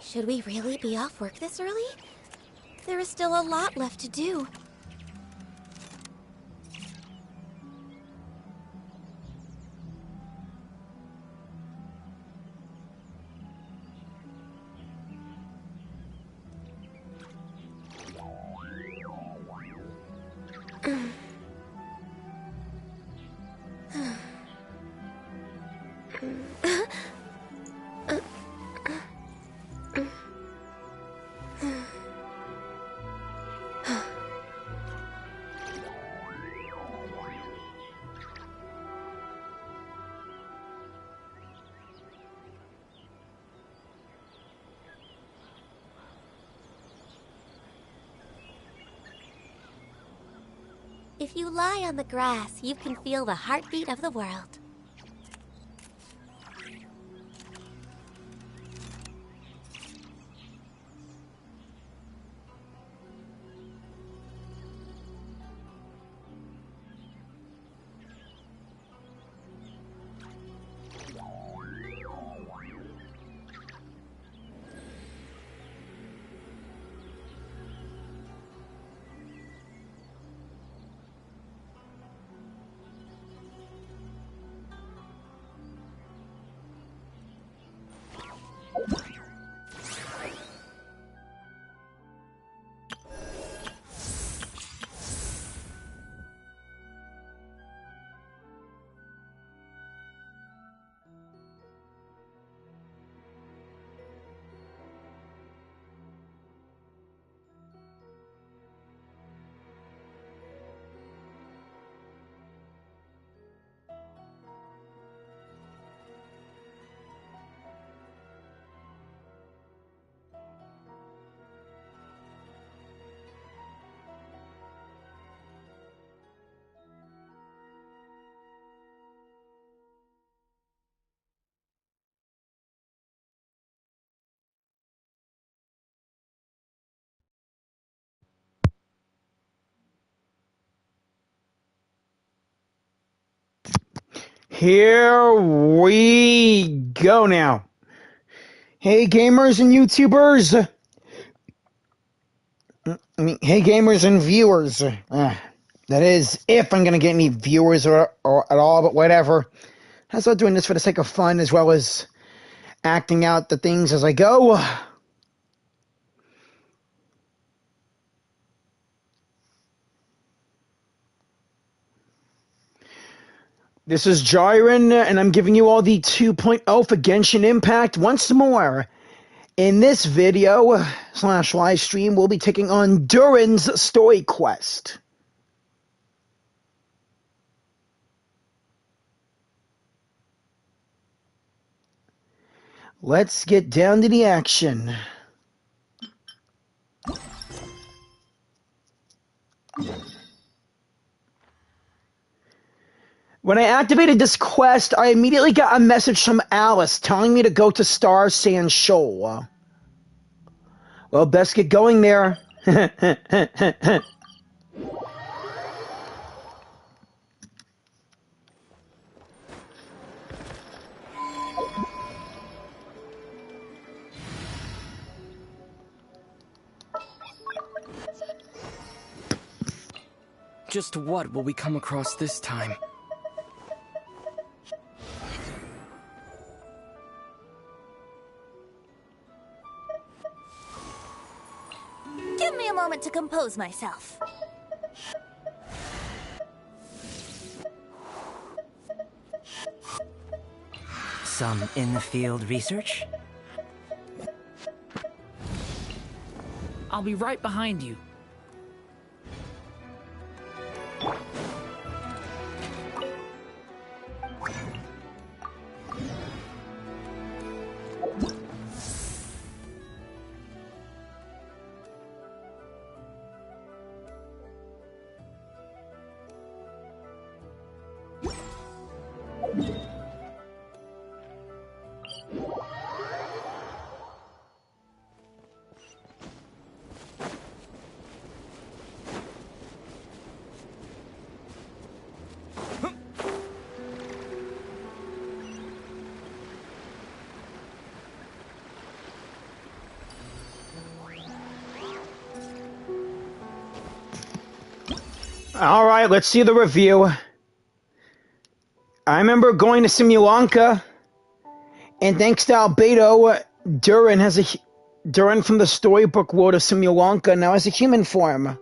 Should we really be off work this early? There is still a lot left to do. If you lie on the grass, you can feel the heartbeat of the world. Here we go now. Hey gamers and YouTubers. Hey gamers and viewers. That is, if I'm going to get any viewers or at all, but whatever. I'm still doing this for the sake of fun as well as acting out the things as I go. This is Durin, and I'm giving you all the 2.0 for Genshin Impact once more. In this video / live stream, we'll be taking on Durin's story quest. Let's get down to the action. When I activated this quest, I immediately got a message from Alice telling me to go to Star Sand Shoal. Well, best get going there. Just what will we come across this time? Give me a moment to compose myself. Some in-the-field research? I'll be right behind you. Alright, let's see the review. I remember going to Simulanka, and thanks to Albedo, Durin from the storybook world of Simulanka now has a human form.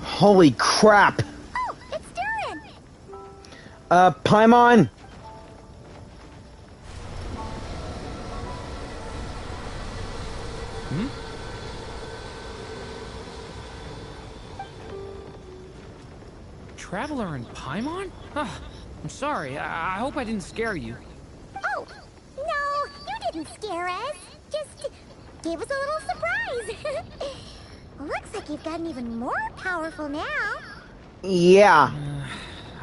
Holy crap! Oh, it's Durin! Paimon! Traveler and Paimon? Oh, I'm sorry. I hope I didn't scare you. Oh, no, you didn't scare us. Just gave us a little surprise. Looks like you've gotten even more powerful now. Yeah.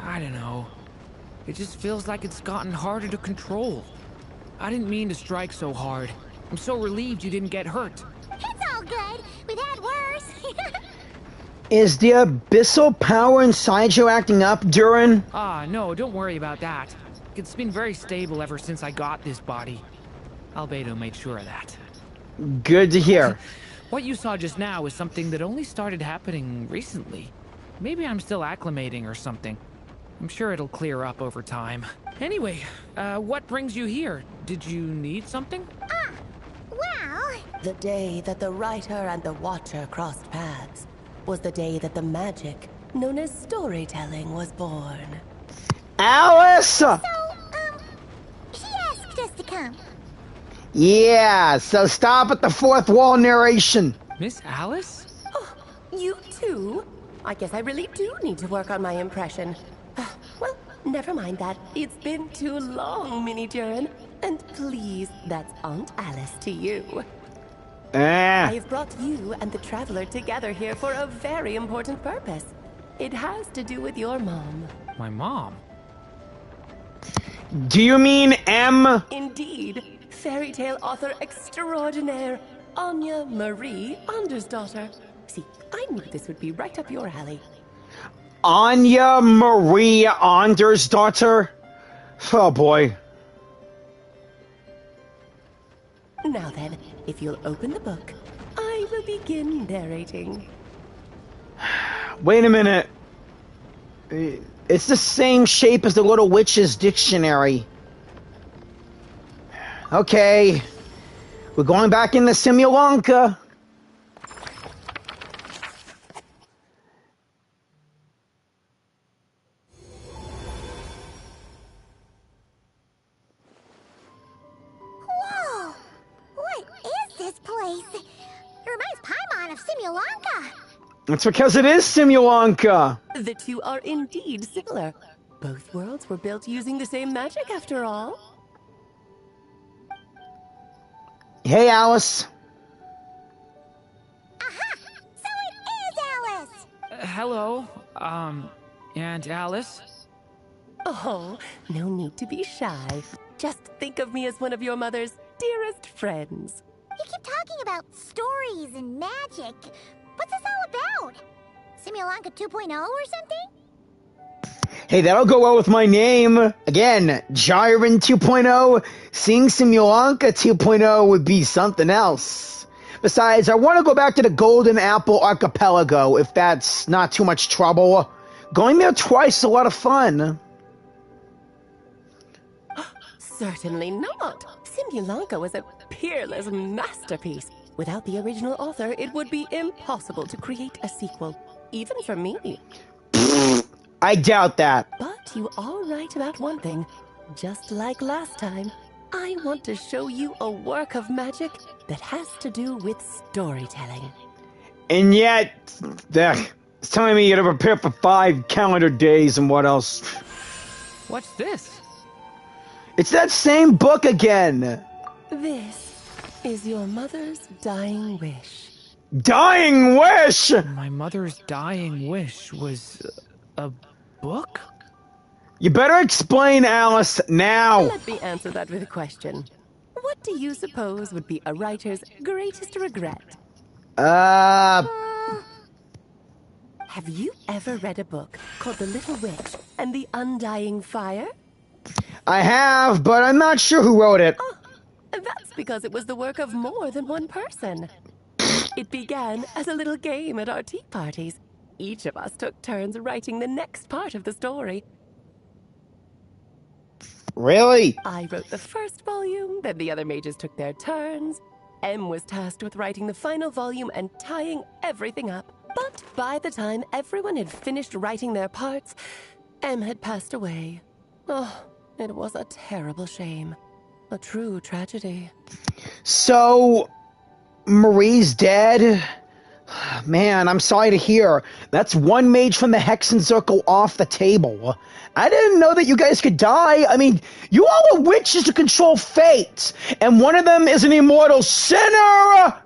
I don't know. It just feels like it's gotten harder to control. I didn't mean to strike so hard. I'm so relieved you didn't get hurt. It's all good. We've had worse. Is the abyssal power inside you acting up, Durin? Ah, no, don't worry about that. It's been very stable ever since I got this body. Albedo made sure of that. Good to hear. What you saw just now is something that only started happening recently. Maybe I'm still acclimating or something. I'm sure it'll clear up over time. Anyway, what brings you here? Did you need something? Well, The day that the writer and the watcher crossed paths was the day that the magic known as storytelling was born. Alice! she asked us to come. Yeah, so stop at the fourth wall narration. Miss Alice? Oh, you too? I guess I really do need to work on my impression. Well, never mind that. It's been too long, Mini Durin. And please, that's Aunt Alice to you. I have brought you and the Traveler together here for a very important purpose. It has to do with your mom. My mom? Do you mean M? Indeed. Fairy tale author extraordinaire, Anya Marie Andersdottir. See, I knew this would be right up your alley. Anya Marie Andersdottir? Oh boy. Now then, if you'll open the book, I will begin narrating. Wait a minute. It's the same shape as the Little Witch's dictionary. Okay. We're going back into Simulanka. Whoa! What is this place? It reminds Paimon of Simulanka. It's because it is Simulanka. The two are indeed similar. Both worlds were built using the same magic after all. Hey, Alice. Aha! So it is Alice! Hello, Aunt Alice? Oh, no need to be shy. Just think of me as one of your mother's dearest friends. You keep talking about stories and magic. What's this all about? Simulanka 2.0 or something? Hey, that'll go well with my name. Again, Jiren 2.0. Seeing Simulanka 2.0 would be something else. Besides, I want to go back to the Golden Apple Archipelago, if that's not too much trouble. Going there twice is a lot of fun. Certainly not. Simulanka was a peerless masterpiece. Without the original author, it would be impossible to create a sequel, even for me. I doubt that. But you are right about one thing. Just like last time, I want to show you a work of magic that has to do with storytelling. And yet, it's telling me you gotta prepare for 5 calendar days and what else. What's this? It's that same book again. This is your mother's dying wish. Dying wish! My mother's dying wish was A book? You better explain, Alice, now. Let me answer that with a question. What do you suppose would be a writer's greatest regret? Have you ever read a book called The Little Witch and the Undying Fire? I have, but I'm not sure who wrote it. Oh, that's because it was the work of more than one person. It began as a little game at our tea parties. Each of us took turns writing the next part of the story. Really? I wrote the first volume, then the other mages took their turns. Em was tasked with writing the final volume and tying everything up. But by the time everyone had finished writing their parts, Em had passed away. Oh, it was a terrible shame. A true tragedy. So, Marie's dead? Man, I'm sorry to hear. That's one mage from the Hexen Circle off the table. I didn't know that you guys could die. I mean, you all are witches to control fate, and one of them is an immortal sinner!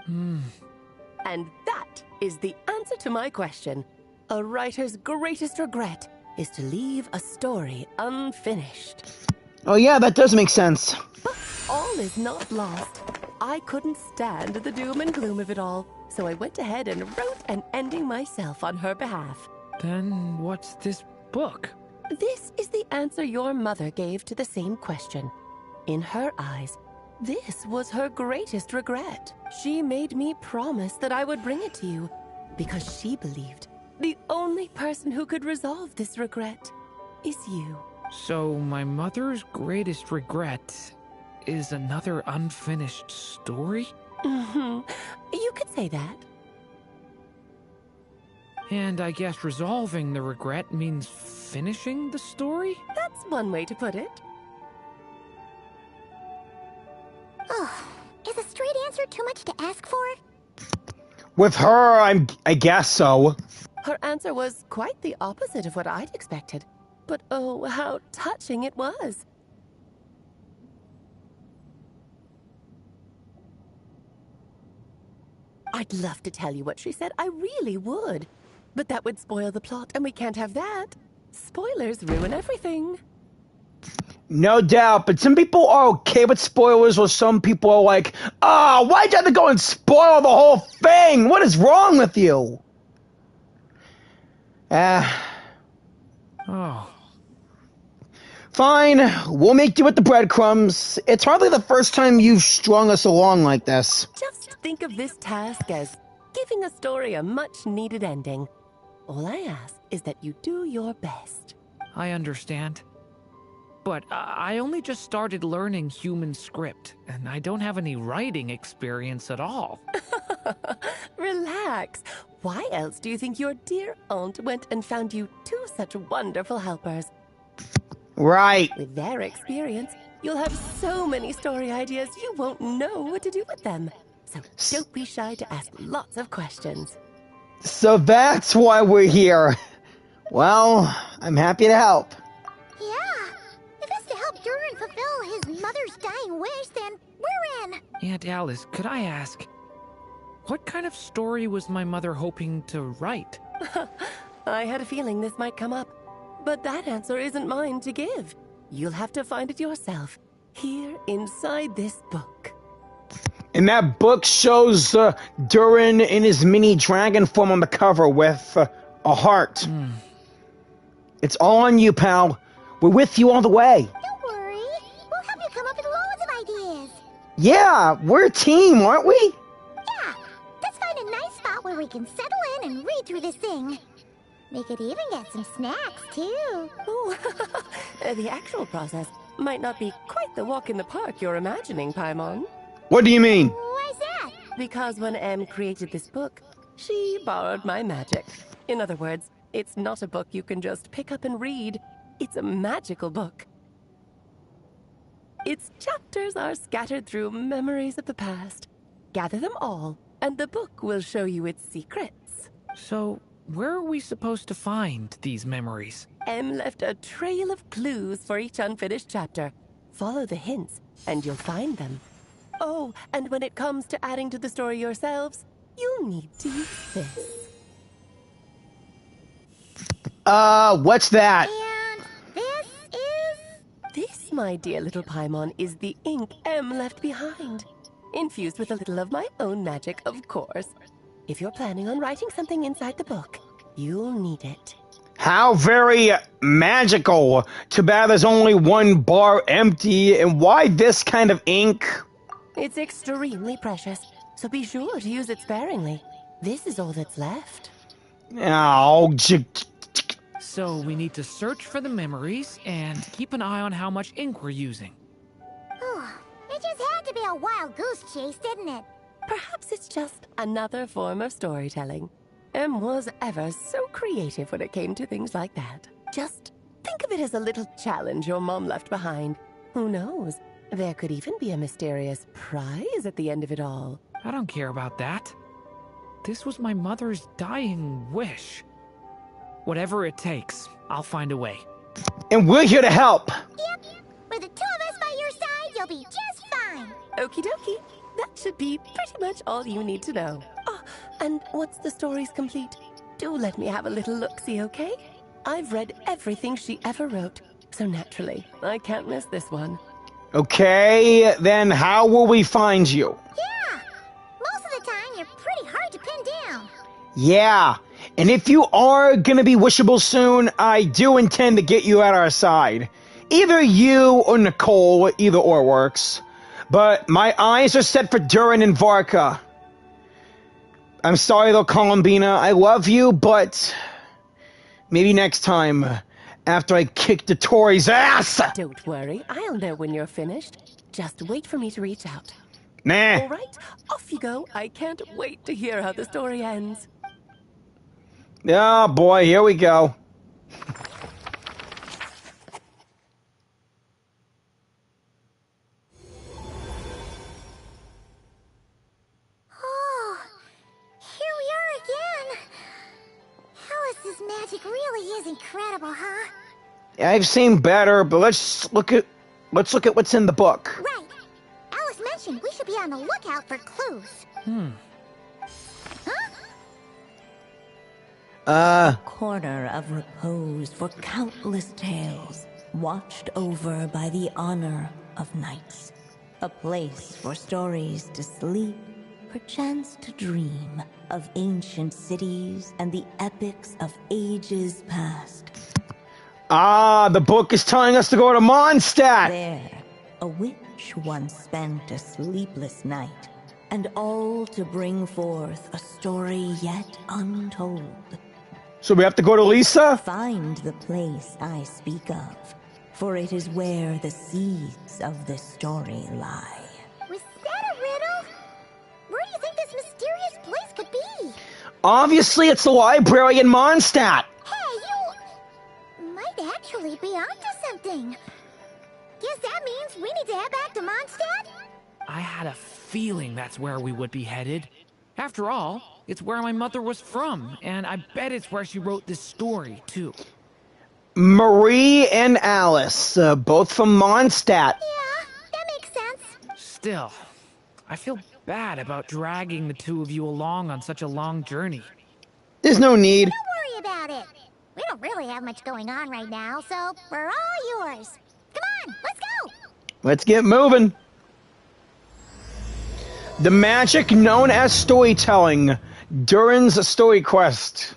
And that is the answer to my question. A writer's greatest regret is to leave a story unfinished. Oh yeah, that does make sense. But all is not lost. I couldn't stand the doom and gloom of it all, so I went ahead and wrote an ending myself on her behalf. Then what's this book? This is the answer your mother gave to the same question. In her eyes, this was her greatest regret. She made me promise that I would bring it to you, because she believed the only person who could resolve this regret is you. So my mother's greatest regret is another unfinished story? You could say that. And I guess resolving the regret means finishing the story? That's one way to put it. Oh, is a straight answer too much to ask for? With her, I guess so. Her answer was quite the opposite of what I'd expected. But oh, how touching it was. I'd love to tell you what she said, I really would. But that would spoil the plot, and we can't have that. Spoilers ruin everything. No doubt, but some people are okay with spoilers, or some people are like, why'd you have to go and spoil the whole thing? What is wrong with you? Oh. Fine, we'll make do with the breadcrumbs. It's hardly the first time you've strung us along like this. Just think of this task as giving a story a much-needed ending. All I ask is that you do your best. I understand. But I only just started learning human script, and I don't have any writing experience at all. Relax. Why else do you think your dear aunt went and found you two such wonderful helpers? Right. With their experience, you'll have so many story ideas you won't know what to do with them. So don't be shy to ask lots of questions. So that's why we're here. Well, I'm happy to help. Yeah, if it's to help Durin fulfill his mother's dying wish, then we're in. Aunt Alice, could I ask, what kind of story was my mother hoping to write? I had a feeling this might come up, but that answer isn't mine to give. You'll have to find it yourself, here inside this book. And that book shows Durin in his mini dragon form on the cover with a heart. It's all on you, pal. We're with you all the way. Don't worry, we'll help you come up with loads of ideas. Yeah, we're a team, aren't we? Yeah, let's find a nice spot where we can settle in and read through this thing. We could even get some snacks, too. Ooh, the actual process might not be quite the walk in the park you're imagining, Paimon. What do you mean? Why's that? Because when Em created this book, she borrowed my magic. In other words, it's not a book you can just pick up and read. It's a magical book. Its chapters are scattered through memories of the past. Gather them all, and the book will show you its secrets. So, where are we supposed to find these memories? Em left a trail of clues for each unfinished chapter. Follow the hints, and you'll find them. Oh, and when it comes to adding to the story yourselves, you'll need to use this. What's that? And this is... This, my dear little Paimon, is the ink M left behind. Infused with a little of my own magic, of course. If you're planning on writing something inside the book, you'll need it. How very magical. Too bad there's only one bar empty, and why this kind of ink? It's extremely precious, so be sure to use it sparingly. This is all that's left. Oh, So we need to search for the memories and keep an eye on how much ink we're using. It just had to be a wild goose chase, didn't it? Perhaps it's just another form of storytelling. M was ever so creative when it came to things like that. Just think of it as a little challenge your mom left behind. Who knows? There could even be a mysterious prize at the end of it all. I don't care about that. This was my mother's dying wish. Whatever it takes, I'll find a way. and we're here to help. Yep. With the two of us by your side, you'll be just fine. Okie dokie. That should be pretty much all you need to know. Oh, and once the story's complete, do let me have a little look-see, okay? I've read everything she ever wrote, so naturally, I can't miss this one. Okay, then how will we find you? Yeah. Most of the time, you're pretty hard to pin down. Yeah, and if you are gonna be wishable soon, I do intend to get you at our side. Either you or Nicole, either or works. But my eyes are set for Durin and Varka. I'm sorry though, Columbina, I love you, but maybe next time, after I kick the Tory's ass! Don't worry, I'll know when you're finished. Just wait for me to reach out. Nah. All right, off you go. I can't wait to hear how the story ends. Oh boy, here we go. Oh, here we are again. Alice's magic really is incredible, huh? I've seen better, but let's look at what's in the book. Right. Alice mentioned we should be on the lookout for clues. Huh? Corner of repose for countless tales, watched over by the honor of knights. A place for stories to sleep, perchance to dream of ancient cities and the epics of ages past. Ah, the book is telling us to go to Mondstadt! There, a witch once spent a sleepless night, and all to bring forth a story yet untold. So we have to go to Lisa? Find the place I speak of, for it is where the seeds of this story lie. Was that a riddle? Where do you think this mysterious place could be? Obviously, it's the library in Mondstadt! Hey, you might actually be onto something. Guess that means we need to head back to Mondstadt? I had a feeling that's where we would be headed. After all, it's where my mother was from, and I bet it's where she wrote this story, too. Marie and Alice, both from Mondstadt. Yeah, that makes sense. Still, I feel bad about dragging the two of you along on such a long journey. There's no need. Don't worry about it. We don't really have much going on right now, so we're all yours. Come on, let's go! Let's get moving. The magic known as storytelling. Durin's story quest.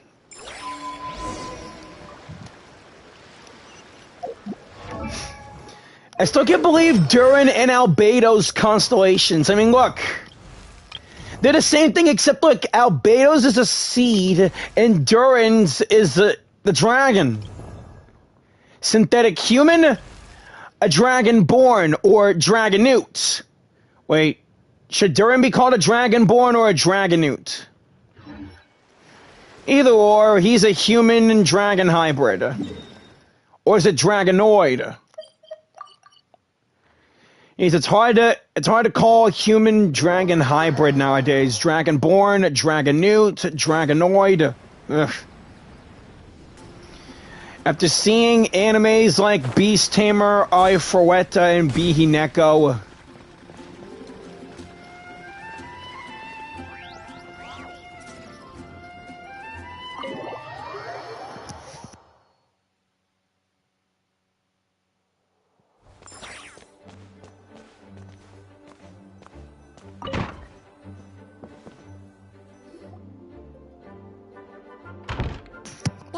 I still can't believe Durin and Albedo's constellations. I mean, look. They're the same thing except, look, Albedo's is a seed and Durin's is the dragon. Synthetic human, a dragonborn, or dragonute. Wait, should Durin be called a dragonborn or a dragonute? Either or, he's a human and dragon hybrid. Or is it dragonoid? It's hard to call human dragon hybrid nowadays. Dragonborn, dragonute, dragonoid. Ugh. After seeing animes like Beast Tamer, Ai Frouetta, and Bihineko,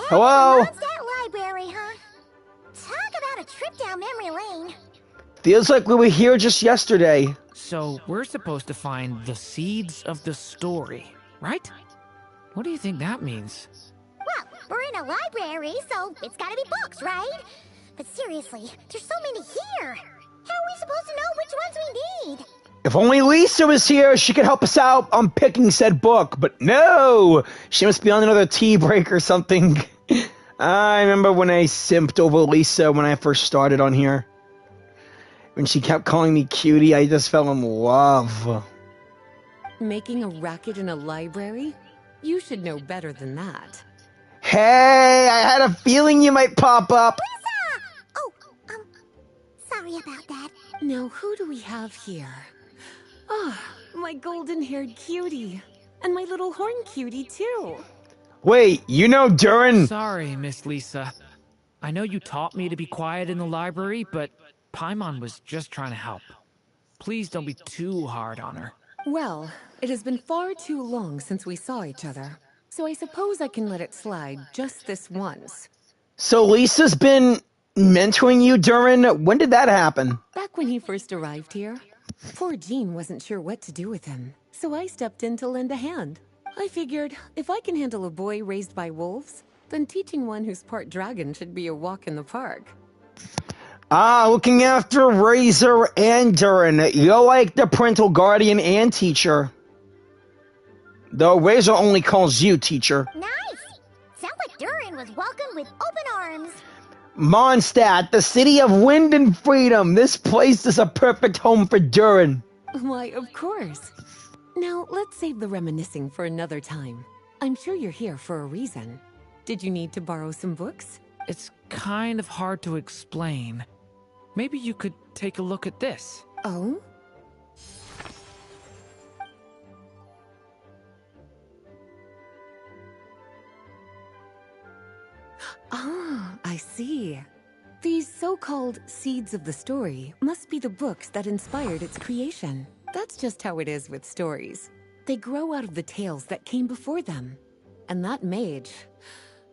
Hello? Mondstadt Library, huh? Talk about a trip down memory lane. Feels like we were here just yesterday. So, we're supposed to find the seeds of the story, right? What do you think that means? Well, we're in a library, so it's gotta be books, right? But seriously, there's so many here. How are we supposed to know which ones we need? If only Lisa was here, she could help us out on picking said book. But no! She must be on another tea break or something. I remember when I simped over Lisa when I first started on here. When she kept calling me cutie, I just fell in love. Making a racket in a library? You should know better than that. Hey, I had a feeling you might pop up. Lisa! Oh, sorry about that. Now, who do we have here? Ah, my golden-haired cutie. And my little horn cutie, too. Wait, you know Durin? Sorry, Miss Lisa. I know you taught me to be quiet in the library, but Paimon was just trying to help. Please don't be too hard on her. Well, it has been far too long since we saw each other, so I suppose I can let it slide just this once. So Lisa's been mentoring you, Durin? When did that happen? Back when he first arrived here, poor Jean wasn't sure what to do with him, so I stepped in to lend a hand. I figured, if I can handle a boy raised by wolves, then teaching one who's part dragon should be a walk in the park. Ah, looking after Razor and Durin. You're like the parental guardian and teacher. Though Razor only calls you teacher. Nice! Sounds like Durin was welcomed with open arms. Mondstadt, the city of wind and freedom. This place is a perfect home for Durin. Why, of course. Now, let's save the reminiscing for another time. I'm sure you're here for a reason. Did you need to borrow some books? It's kind of hard to explain. Maybe you could take a look at this. Oh? Ah, I see. These so-called seeds of the story must be the books that inspired its creation. That's just how it is with stories. They grow out of the tales that came before them. And that mage,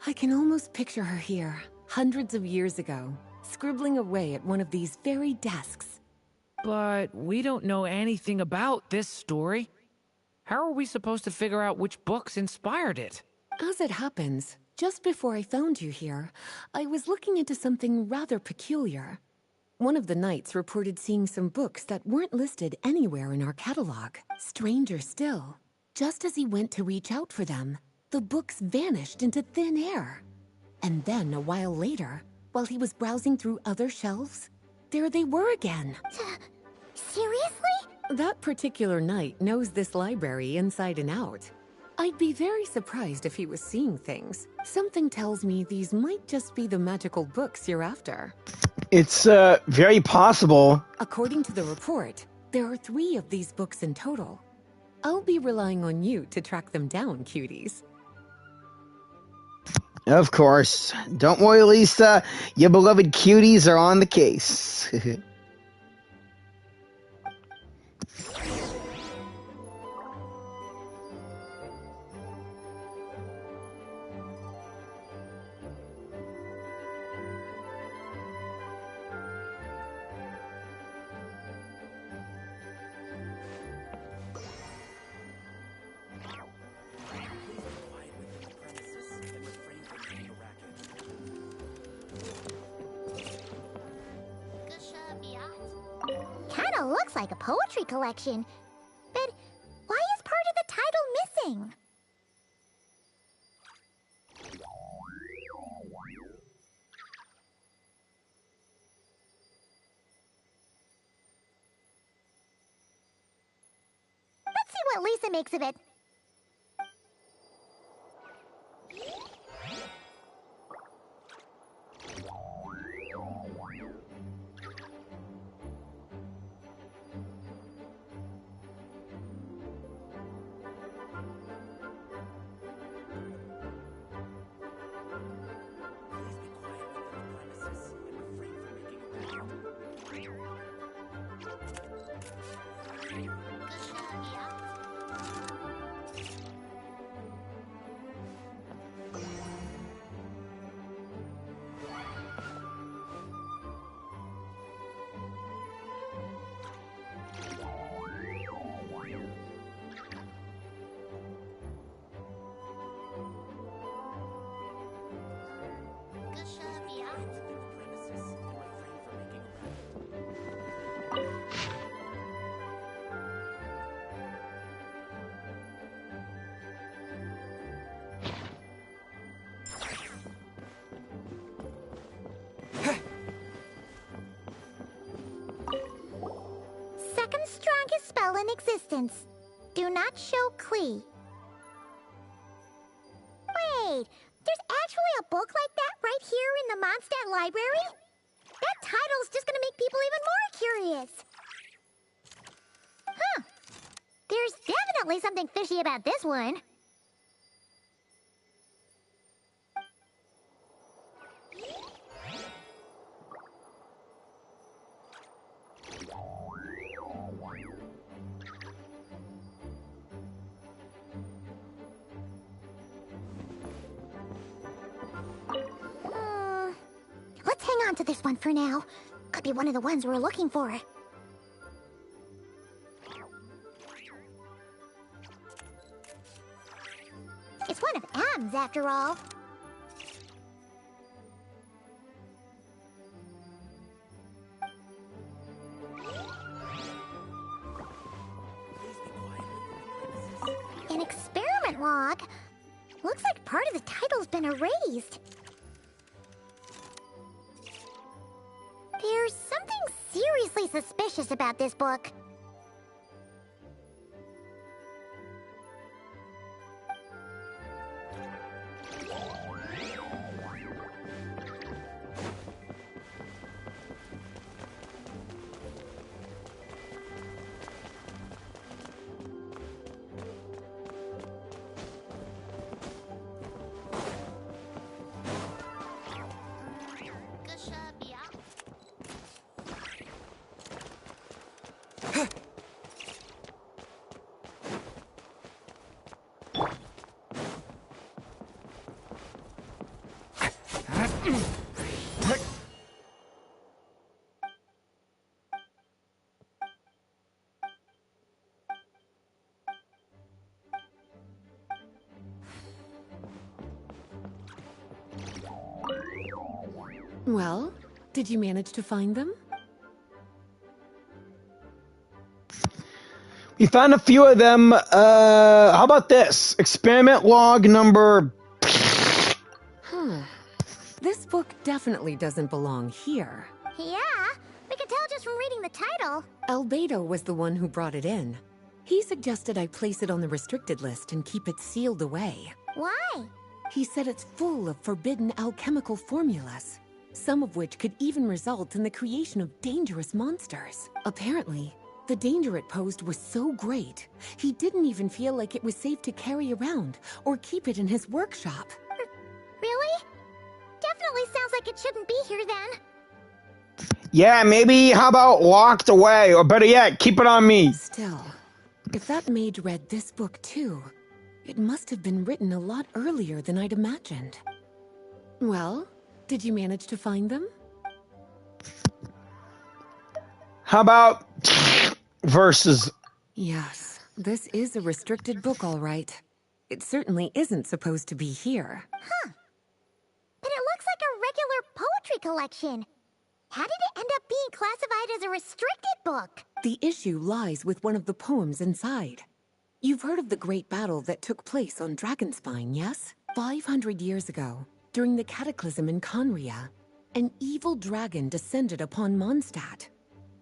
I can almost picture her here, hundreds of years ago, scribbling away at one of these very desks. But we don't know anything about this story. How are we supposed to figure out which books inspired it? As it happens, just before I found you here, I was looking into something rather peculiar. One of the knights reported seeing some books that weren't listed anywhere in our catalog. Stranger still, just as he went to reach out for them, the books vanished into thin air. And then, a while later, while he was browsing through other shelves, there they were again. Seriously? That particular knight knows this library inside and out. I'd be very surprised if he was seeing things. Something tells me these might just be the magical books you're after. It's, very possible. According to the report, there are 3 of these books in total. I'll be relying on you to track them down, cuties. Of course. Don't worry, Lisa. Your beloved cuties are on the case. Kinda looks like a poetry collection. But why is part of the title missing? Let's see what Lisa makes of it. spell in existence. Do not show Klee. Wait, there's actually a book like that right here in the Mondstadt library? That title's just gonna make people even more curious. Huh. There's definitely something fishy about this one. Let's hang on to this one for now. Could be one of the ones we're looking for. It's one of M's after all. An experiment log. Looks like part of the title's been erased. There's something seriously suspicious about this book. Well, did you manage to find them? We found a few of them. How about this? Experiment log number... Huh. This book definitely doesn't belong here. Yeah, we can tell just from reading the title. Albedo was the one who brought it in. He suggested I place it on the restricted list and keep it sealed away. Why? He said it's full of forbidden alchemical formulas, some of which could even result in the creation of dangerous monsters. Apparently, the danger it posed was so great, he didn't even feel like it was safe to carry around or keep it in his workshop. Really? Definitely sounds like it shouldn't be here then. Yeah, maybe how about locked away? Or better yet, keep it on me. Still, if that mage read this book too, it must have been written a lot earlier than I'd imagined. Well, did you manage to find them? How about verses? Yes, this is a restricted book, all right. It certainly isn't supposed to be here. Huh. But it looks like a regular poetry collection. How did it end up being classified as a restricted book? The issue lies with one of the poems inside. You've heard of the great battle that took place on Dragonspine, yes? 500 years ago, during the cataclysm in Conria, an evil dragon descended upon Mondstadt.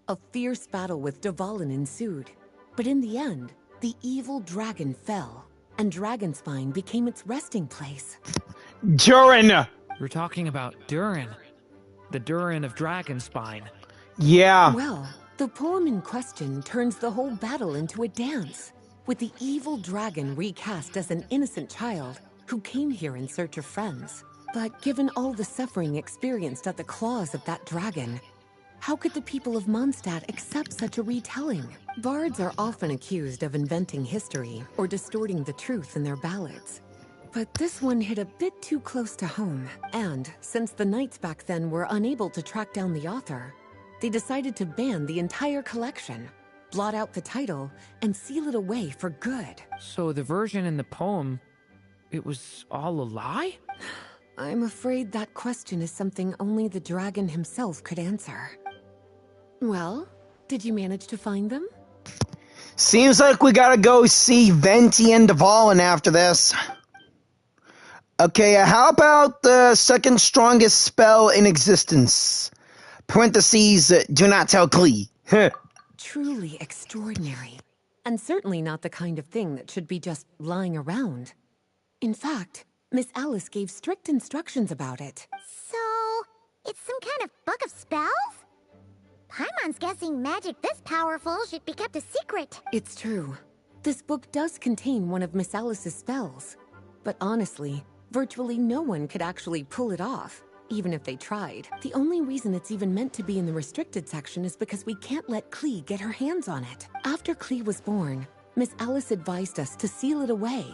A fierce battle with Dvalin ensued, but in the end, the evil dragon fell, and Dragonspine became its resting place. Durin! We're talking about Durin. The Durin of Dragonspine. Yeah. Well, the poem in question turns the whole battle into a dance, with the evil dragon recast as an innocent child who came here in search of friends. But given all the suffering experienced at the claws of that dragon, how could the people of Mondstadt accept such a retelling? Bards are often accused of inventing history or distorting the truth in their ballads. But this one hit a bit too close to home. And since the knights back then were unable to track down the author, they decided to ban the entire collection, blot out the title, and seal it away for good. So the version in the poem, it was all a lie? I'm afraid that question is something only the dragon himself could answer. Well, did you manage to find them? Seems like we gotta go see Venti and Dvalin after this. Okay, how about the second strongest spell in existence? Parentheses, do not tell Klee. Truly extraordinary. and certainly not the kind of thing that should be just lying around. In fact, Miss Alice gave strict instructions about it. So, it's some kind of book of spells? Paimon's guessing magic this powerful should be kept a secret. It's true. This book does contain one of Miss Alice's spells. But honestly, virtually no one could actually pull it off, even if they tried. The only reason it's even meant to be in the restricted section is because we can't let Klee get her hands on it. After Klee was born, Miss Alice advised us to seal it away.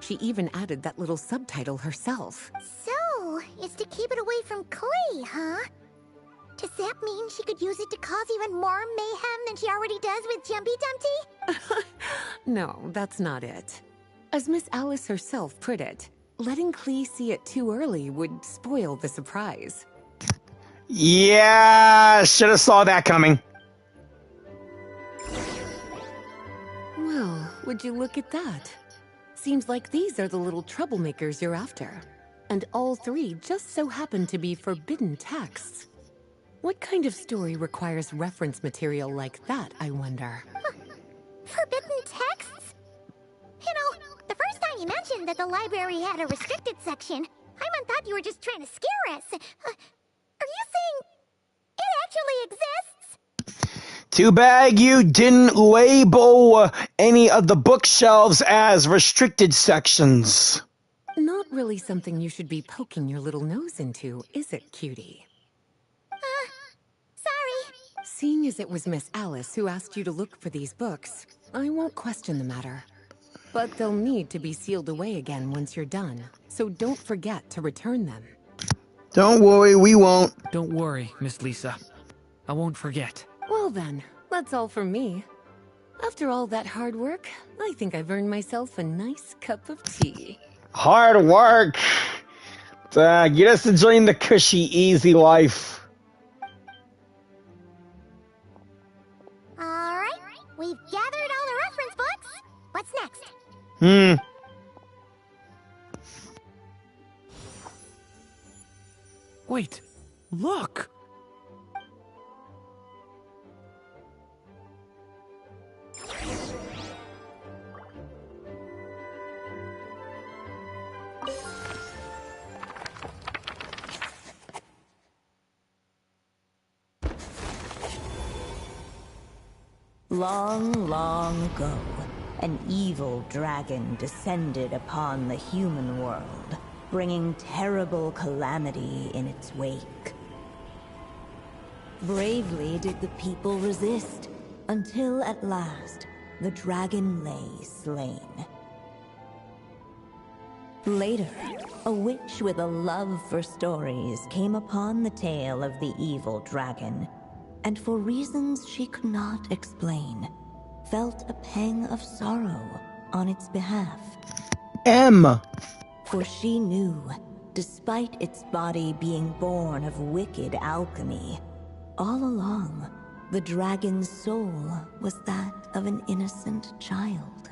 She even added that little subtitle herself. So, it's to keep it away from Klee, huh? Does that mean she could use it to cause even more mayhem than she already does with Jumpy Dumpty? No, that's not it. As Miss Alice herself put it, letting Klee see it too early would spoil the surprise. Yeah, should have saw that coming. Well, would you look at that? Seems like these are the little troublemakers you're after. And all three just so happen to be forbidden texts. What kind of story requires reference material like that, I wonder? Forbidden texts? You know, the first time you mentioned that the library had a restricted section, Paimon thought you were just trying to scare us. Are you saying it actually exists? Too bad you didn't label any of the bookshelves as restricted sections. Not really something you should be poking your little nose into, is it, cutie? Sorry. Seeing as it was Miss Alice who asked you to look for these books, I won't question the matter. But they'll need to be sealed away again once you're done, so don't forget to return them. Don't worry, we won't. Don't worry, Miss Lisa. I won't forget. Well then, that's all from me. After all that hard work, I think I've earned myself a nice cup of tea. Hard work. You're just enjoying the cushy, easy life. Alright, we've gathered all the reference books. What's next? Wait, look! Long, long ago, an evil dragon descended upon the human world, bringing terrible calamity in its wake. Bravely did the people resist, until at last, the dragon lay slain. Later, a witch with a love for stories came upon the tale of the evil dragon, and for reasons she could not explain, felt a pang of sorrow on its behalf. For she knew, despite its body being born of wicked alchemy, all along, the dragon's soul was that of an innocent child.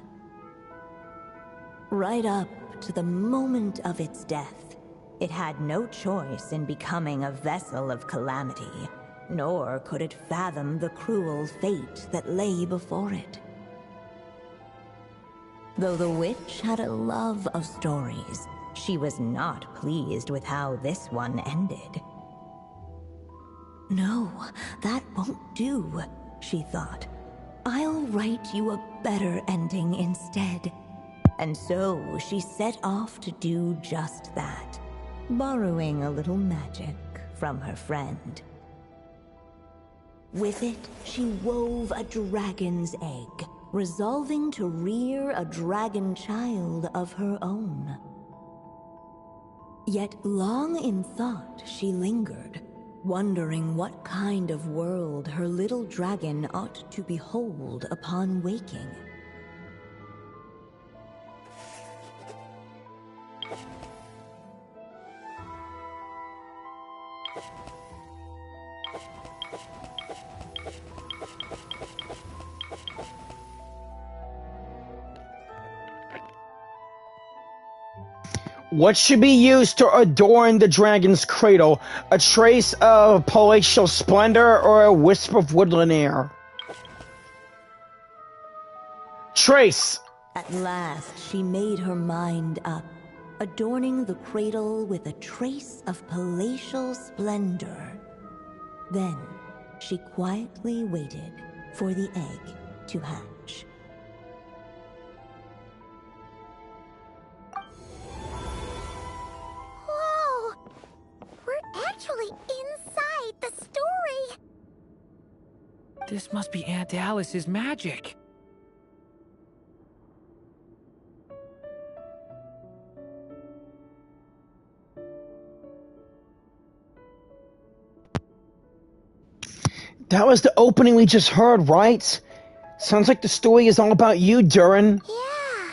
Right up to the moment of its death, it had no choice in becoming a vessel of calamity, nor could it fathom the cruel fate that lay before it. Though the witch had a love of stories, she was not pleased with how this one ended. No, that won't do, she thought. I'll write you a better ending instead. And so she set off to do just that, borrowing a little magic from her friend. With it, she wove a dragon's egg, resolving to rear a dragon child of her own. Yet long in thought she lingered, wondering what kind of world her little dragon ought to behold upon waking. What should be used to adorn the dragon's cradle? A trace of palatial splendor or a wisp of woodland air? trace! At last, she made her mind up, adorning the cradle with a trace of palatial splendor. Then, she quietly waited for the egg to hatch. Whoa! We're actually inside the story! This must be Aunt Alice's magic. That was the opening we just heard, right? Sounds like the story is all about you, Durin. Yeah.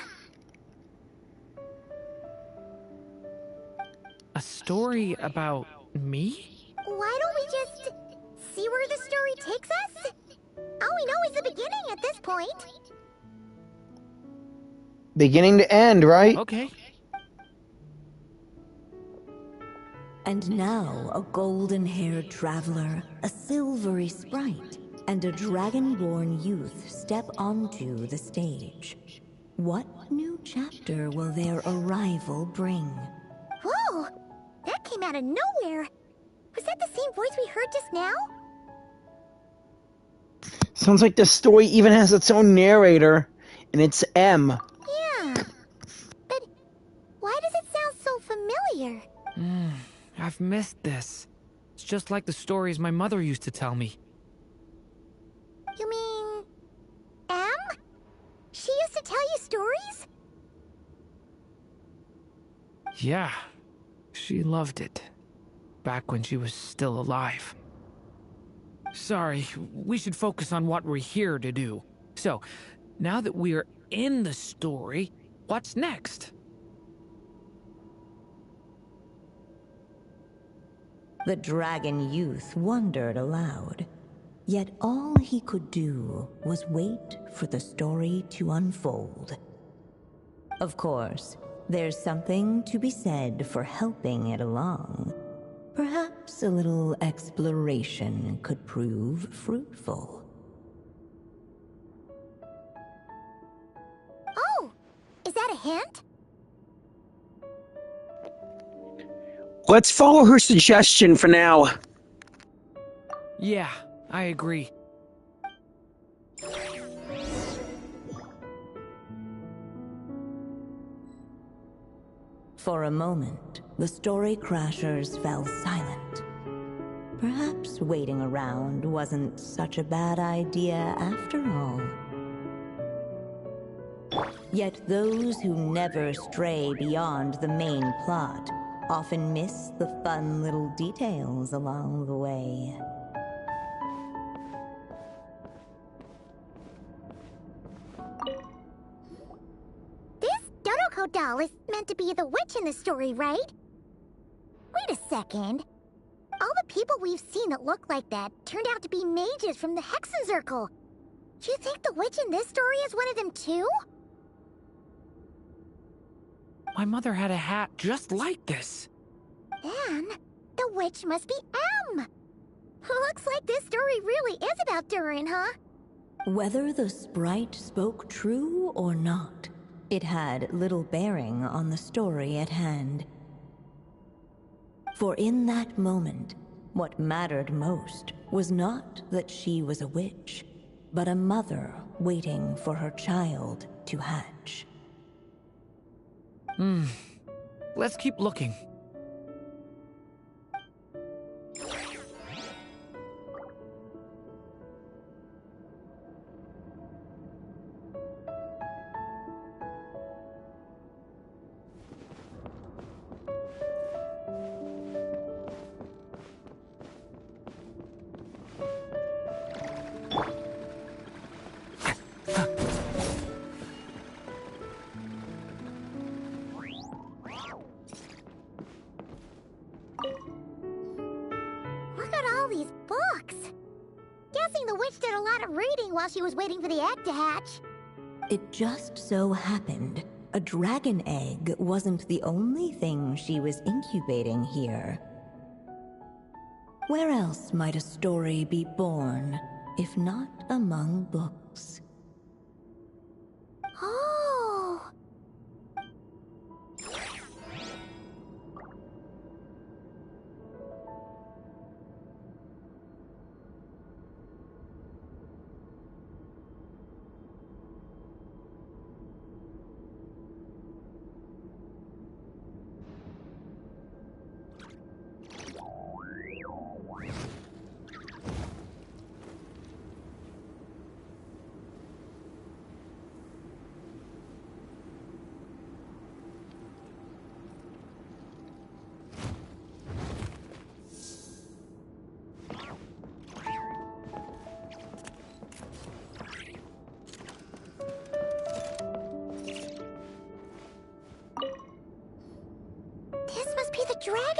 A story about me? Why don't we just see where the story takes us? All we know is the beginning at this point. Beginning to end, right? Okay. And now a golden-haired traveler, a silvery sprite, and a dragon-born youth step onto the stage. What new chapter will their arrival bring? Whoa! That came out of nowhere! Was that the same voice we heard just now? Sounds like the story even has its own narrator, and it's M. Yeah. But why does it sound so familiar? I've missed this. It's just like the stories my mother used to tell me. You mean... M? She used to tell you stories? Yeah, she loved it. Back when she was still alive. Sorry, we should focus on what we're here to do. So, now that we're in the story, what's next? The dragon youth wondered aloud. Yet all he could do was wait for the story to unfold. Of course, there's something to be said for helping it along. Perhaps a little exploration could prove fruitful. Oh! Is that a hint? Let's follow her suggestion for now. Yeah, I agree. For a moment, the story crashers fell silent. Perhaps waiting around wasn't such a bad idea after all. Yet those who never stray beyond the main plot often miss the fun little details along the way. This Dodoko doll is meant to be the witch in the story, right? Wait a second. All the people we've seen that look like that turned out to be mages from the Hexen Circle. Do you think the witch in this story is one of them too? My mother had a hat just like this. Then, the witch must be M. Looks like this story really is about Durin, huh? Whether the sprite spoke true or not, it had little bearing on the story at hand. For in that moment, what mattered most was not that she was a witch, but a mother waiting for her child to hatch. Let's keep looking. Look at all these books. Guessing the witch did a lot of reading while she was waiting for the egg to hatch. It just so happened a dragon egg wasn't the only thing she was incubating here. Where else might a story be born, if not among books?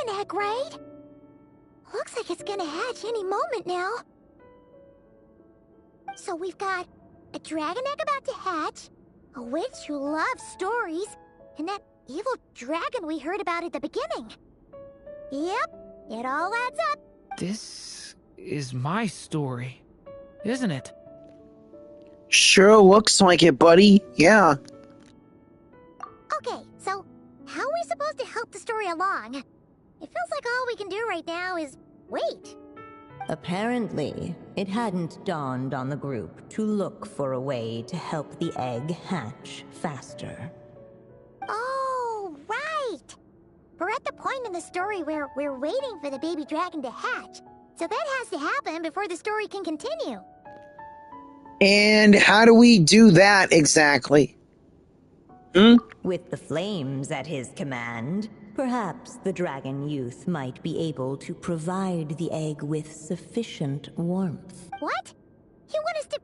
dragon egg, right? Looks like it's gonna hatch any moment now. So we've got a dragon egg about to hatch, a witch who loves stories, and that evil dragon we heard about at the beginning. Yep, it all adds up. This is my story, isn't it? Sure looks like it, buddy. Yeah. Okay, so how are we supposed to help the story along? It feels like all we can do right now is wait. Apparently, it hadn't dawned on the group to look for a way to help the egg hatch faster. Oh, right! We're at the point in the story where we're waiting for the baby dragon to hatch. So that has to happen before the story can continue. And how do we do that exactly? With the flames at his command, perhaps the dragon youth might be able to provide the egg with sufficient warmth. What? You want us to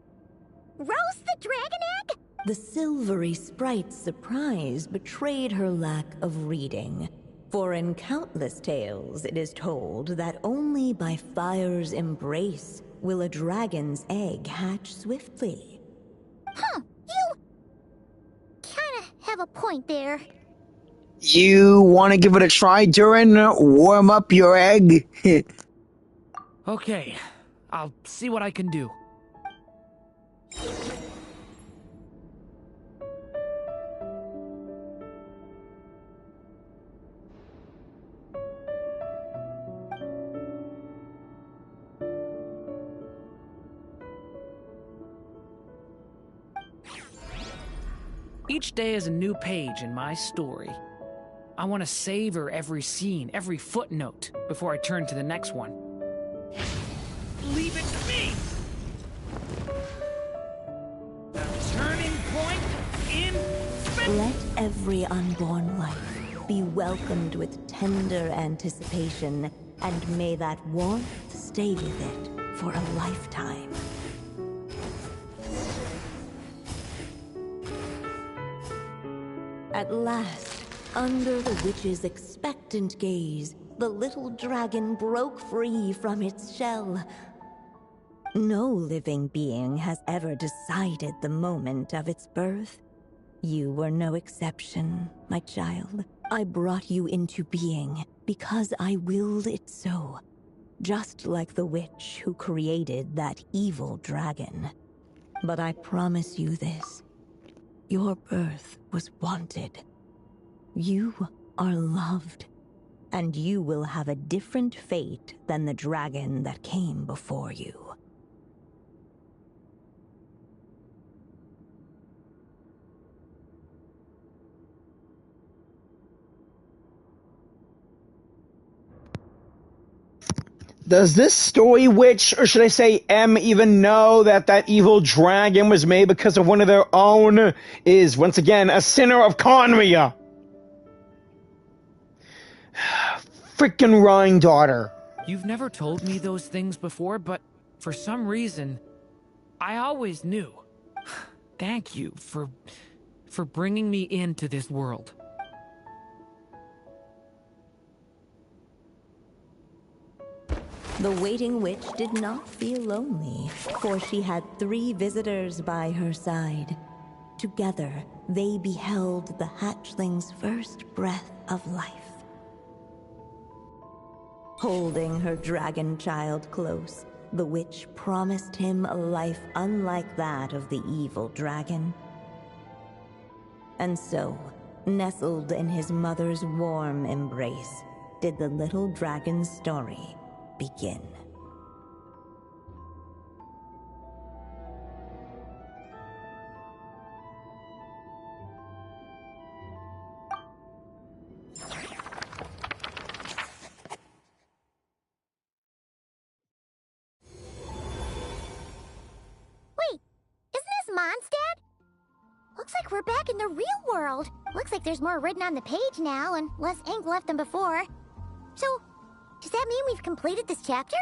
roast the dragon egg? The silvery sprite's surprise betrayed her lack of reading. For in countless tales, it is told that only by fire's embrace will a dragon's egg hatch swiftly. Huh, you kinda have a point there. You want to give it a try, Durin? Warm up your egg? Okay, I'll see what I can do. Each day is a new page in my story. I want to savor every scene, every footnote, before I turn to the next one. Leave it to me! The turning point in... Let every unborn life be welcomed with tender anticipation, and may that warmth stay with it for a lifetime. At last, under the witch's expectant gaze, the little dragon broke free from its shell. No living being has ever decided the moment of its birth. You were no exception, my child. I brought you into being because I willed it so, just like the witch who created that evil dragon. But I promise you this. Your birth was wanted. You are loved, and you will have a different fate than the dragon that came before you. Does this story witch, or should I say M, even know that that evil dragon was made because of one of their own, is once again a sinner of Conria? Frickin' Rhine daughter. You've never told me those things before, but for some reason, I always knew. Thank you for bringing me into this world. The waiting witch did not feel lonely, for she had 3 visitors by her side. Together, they beheld the hatchling's first breath of life. Holding her dragon child close, the witch promised him a life unlike that of the evil dragon. And so, nestled in his mother's warm embrace, did the little dragon's story begin. Wait, isn't this Mondstadt? Looks like we're back in the real world. Looks like there's more written on the page now and less ink left than before. So, does that mean we've completed this chapter?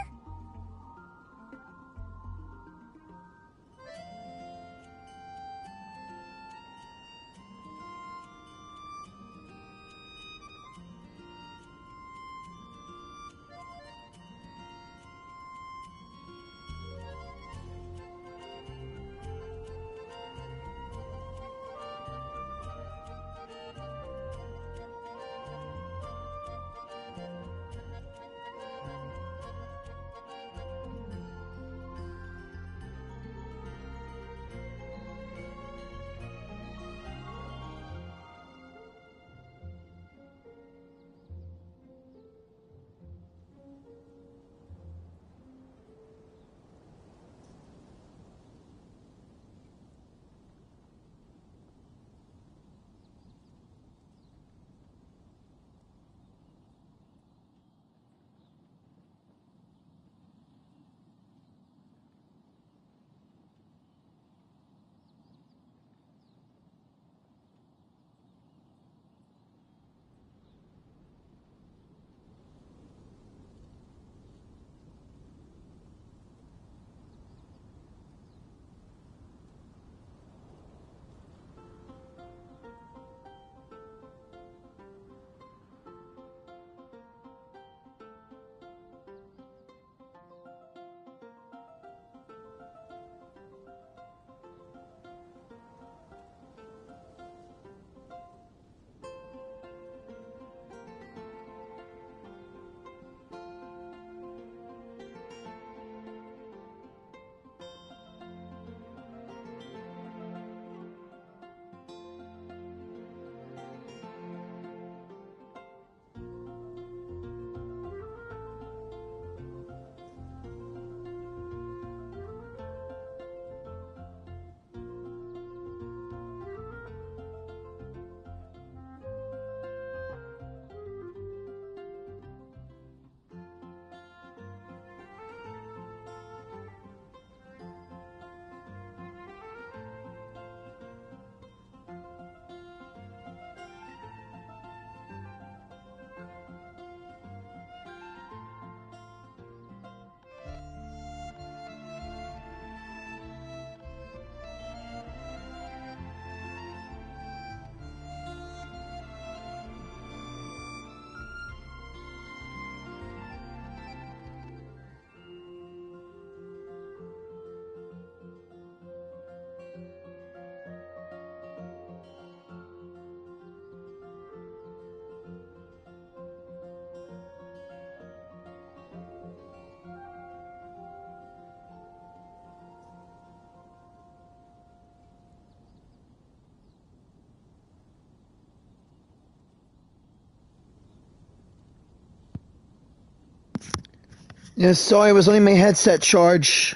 Yeah, sorry, it was only my headset charge.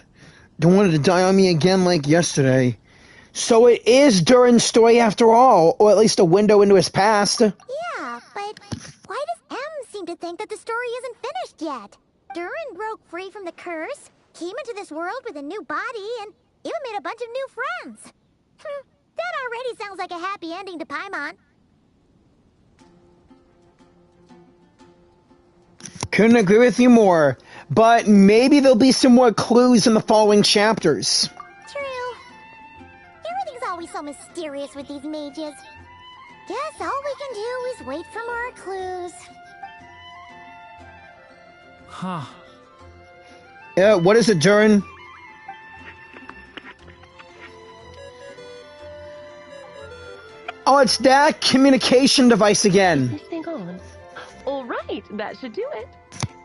Don't want it to die on me again like yesterday. So it is Durin's story after all, or at least a window into his past. Yeah, but why does M seem to think that the story isn't finished yet? Durin broke free from the curse, came into this world with a new body, and even made a bunch of new friends. That already sounds like a happy ending to Paimon. Couldn't agree with you more, but maybe there'll be some more clues in the following chapters. True. Everything's always so mysterious with these mages. Guess all we can do is wait for more clues. Huh. What is it, Durin? Oh, it's that communication device again. This thing on. All right, that should do it.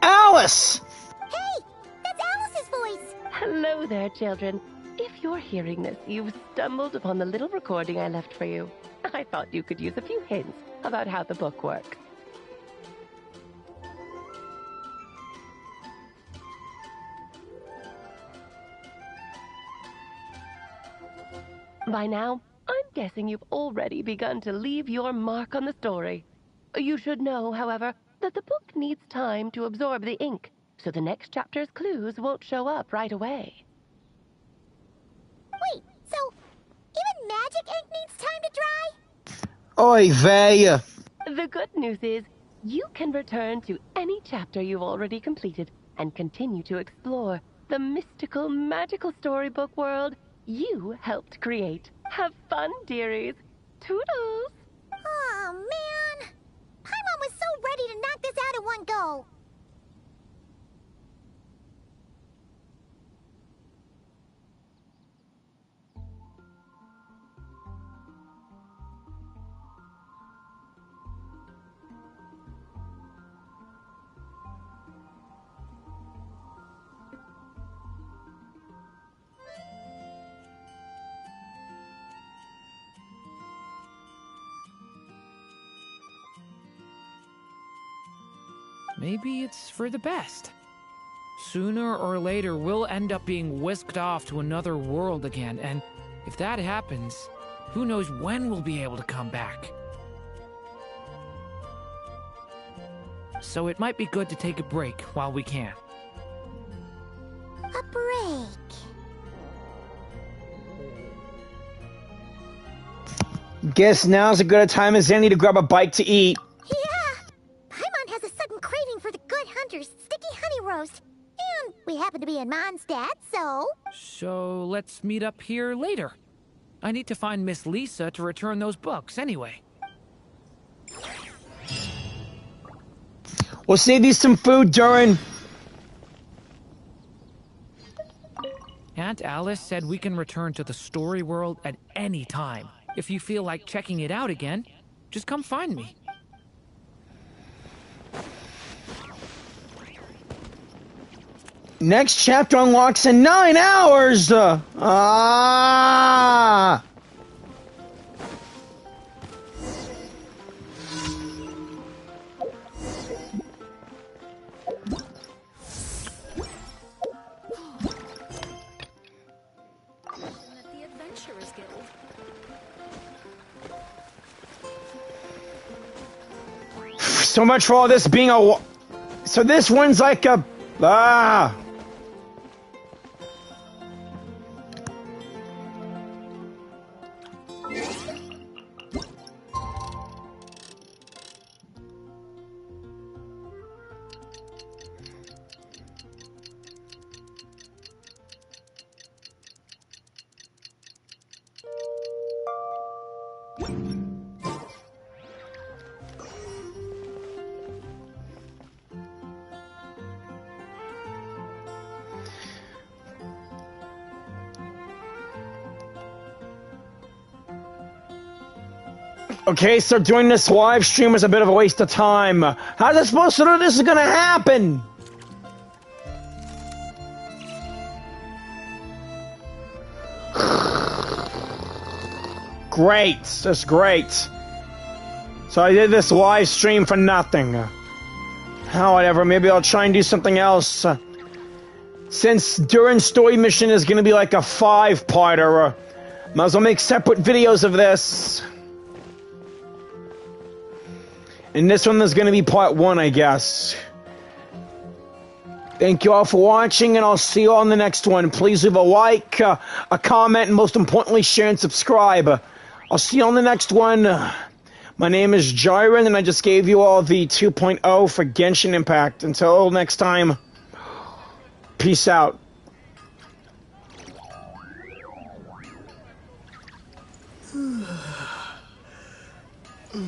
Alice! Hey, that's Alice's voice. Hello there, children. If you're hearing this, you've stumbled upon the little recording I left for you. I thought you could use a few hints about how the book works. By now, I'm guessing you've already begun to leave your mark on the story. You should know, however, that the book needs time to absorb the ink, so the next chapter's clues won't show up right away. Wait, so even magic ink needs time to dry? Oy vey. The good news is, you can return to any chapter you've already completed and continue to explore the mystical, magical storybook world you helped create. Have fun, dearies. Toodles! Oh, man. Paimon was so ready to knock this out in one go. Maybe it's for the best. Sooner or later, we'll end up being whisked off to another world again, and if that happens, who knows when we'll be able to come back. So it might be good to take a break while we can. A break. Guess now's as good a time as any to grab a bite to eat. Yeah. Paimon has a sudden craving for the good hunter's sticky honey roast. And we happen to be in Mondstadt, so... So let's meet up here later. I need to find Miss Lisa to return those books anyway. We'll save you some food, Durin. Aunt Alice said we can return to the story world at any time. If you feel like checking it out again, just come find me. Next chapter unlocks in 9 hours! So much for all this being a... So this one's like a... Okay, so doing this live stream was a bit of a waste of time. How's it supposed to know this is gonna happen? Great, just great. So I did this live stream for nothing. However, maybe I'll try and do something else Since Durin's story mission is going to be like a 5-parter, might as well make separate videos of this. And this one is going to be part 1, I guess. Thank you all for watching, and I'll see you all in the next one. Please leave a like, a comment, and most importantly, share and subscribe. I'll see you on the next one. My name is Jiren, and I just gave you all the 2.0 for Genshin Impact. Until next time, peace out.